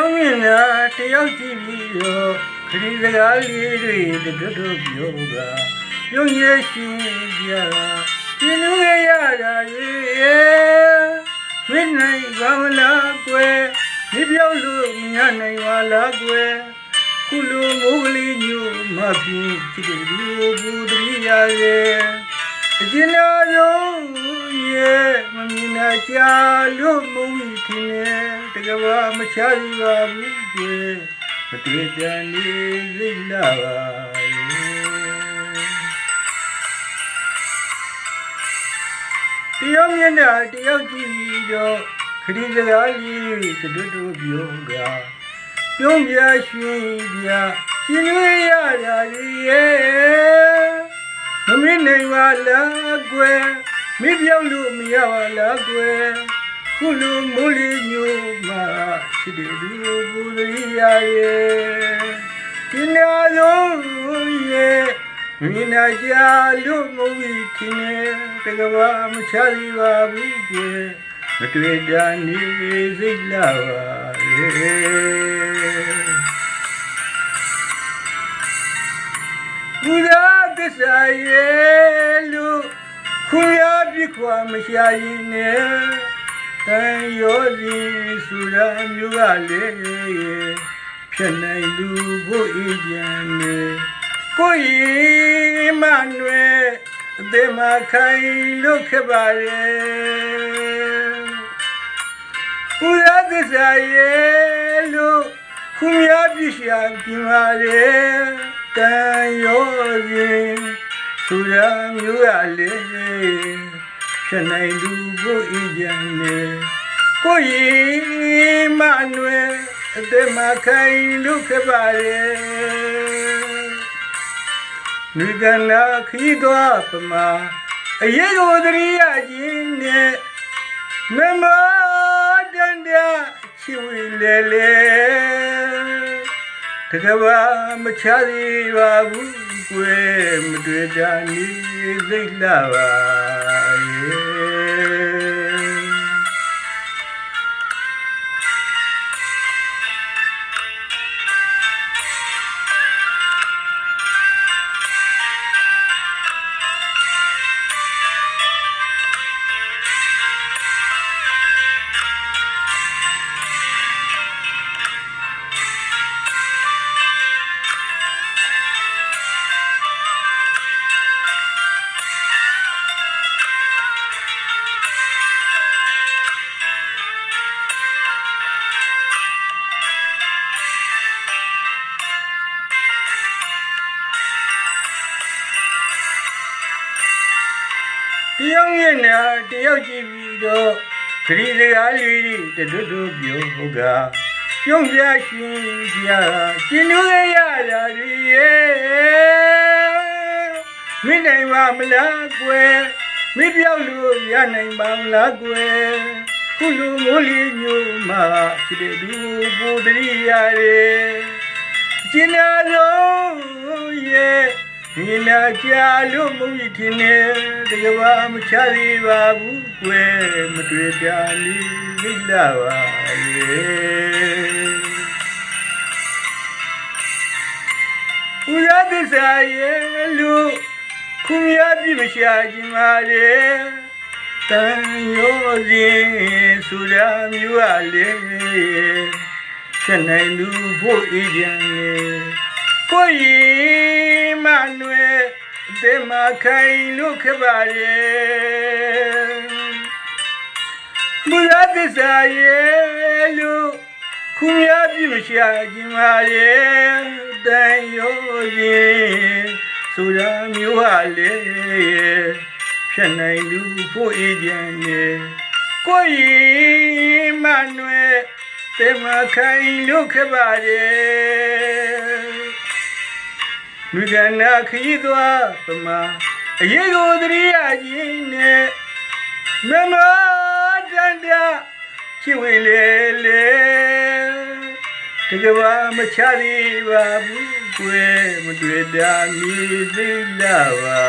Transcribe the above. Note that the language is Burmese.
တရားမြင်လားတရားကြည့်ပြီးတော့ခရီးစကားလေးတွေတို့ပြောကပြုံးရရှင်ပြတာကျင်းလို့ရတာရဲ့မင်းနိုင်ပါမလားကွယ်ဒီပြောလို့မရနိုင်ပါလားကွယ်ခုလိုမိုးကလေးညို့မဖြစ်ချစ်တဲ့လူဘူးတည်းရရဲ့အကျဉ်းတော်ရဲ့မမြင်နာကြလို့မုန်းမိခင်နဲ့တကဘာမချရပါဘူးကွယ်မတွေ့ကြနေစိတ်လာပါတရားမျက်နှာတရားကြည့်တော့ခရီးစကားလေးတို့ပြောကပြုံးပြရွှင်ပြရှင်းလို့ရတာရဲ့မမင်းနိုင်ပါလားကွယ်မပြောင်းလို့မရပါလားကွယ်ခုလိုမိုးလေးညို့မှာချစ်တဲ့လူကိုယ်လေးရရဲ့ဒီနာဆုံးရဲ့မင်းနာကြလို့မဝီခင်းနေတကဘာမချရပါဘူးကွယ်မတွေ့တာနေစိတ်လာပါရဲ့ဘူရာသစ္စာရဲ့လို့ခွန်ရပြခွာမရှာရင်နဲ့တန်ရောစီဆူရမျိုးကလေးဖြစ်နိုင်လူဖို့အေးချမ်းနေကိုယ်မနွယ်အသေးမခိုင်လို့ခပါရဲ့ဘူရာသစ္စာရဲ့လို့ခွန်ရပြရှာပြပါရဲ့တန်ရောစီဆူရမျိုးရလေးဖြစ်နိုင်လူကိုအေးချမ်းနေကိုယ်မနွယ်အသက်မခိုင်လို့ခပါရဲ့မိကနာခီးသွားပမာအရေးကိုတရိယာချင်းနဲ့မမတန်တချီဝီလေလေတကဘာမချသေးပါဘူးကွယ်မတွေ့ကြနေစိတ်လာပါတရားမျက်နှာတရားကြည့်ပြီးတော့ခရီးစကားလေးတို့ပြောကပြုံးပြရှင်ပြကျင်းလို့ရတာရဲ့မင်းနိုင်ပါမလားကွယ်မပြောင်းလို့ရနိုင်ပါမလားကွယ်ခုလိုမိုးလေးညို့မှာချစ်တဲ့လူကိုတည်းရရဲ့ကျင်းနာဆုံးရဲ့ဒီနာကြလို့မဝီထင်းနေတကဘာမချသေးပါဘူးကွယ်မတွေ့ကြလိလိလာပါရဲ့ဦးရသစ္စာရဲ့လို့ခွန်ရပြမရှာခြင်းပါလေတန်ရောစဉ်ဆူရမျိုးရလေဖြစ်နိုင်လူဖို့အေးချမ်းနေကိုယ်မနွယ်အသေးမခိုင်လို့ခပါရဲ့ဘူရာသစ္စာရဲ့လို့ခွန်ရပြမရှာခြင်းပါရဲ့တန်ရောရင်ဆူရမျိုးဟာလေဖြစ်နိုင်လူဖို့အေးချမ်းနေကိုယ်မနွယ်သေမခိုင်လို့ခပါရဲ့မိကနာခီးသွားပမာအရေးကိုတရိယာချင်းနဲ့မမတန်တချီဝေလေလေတကဘာမချသေးပါဘူးကွယ်မတွေ့တာမိသိလာပါ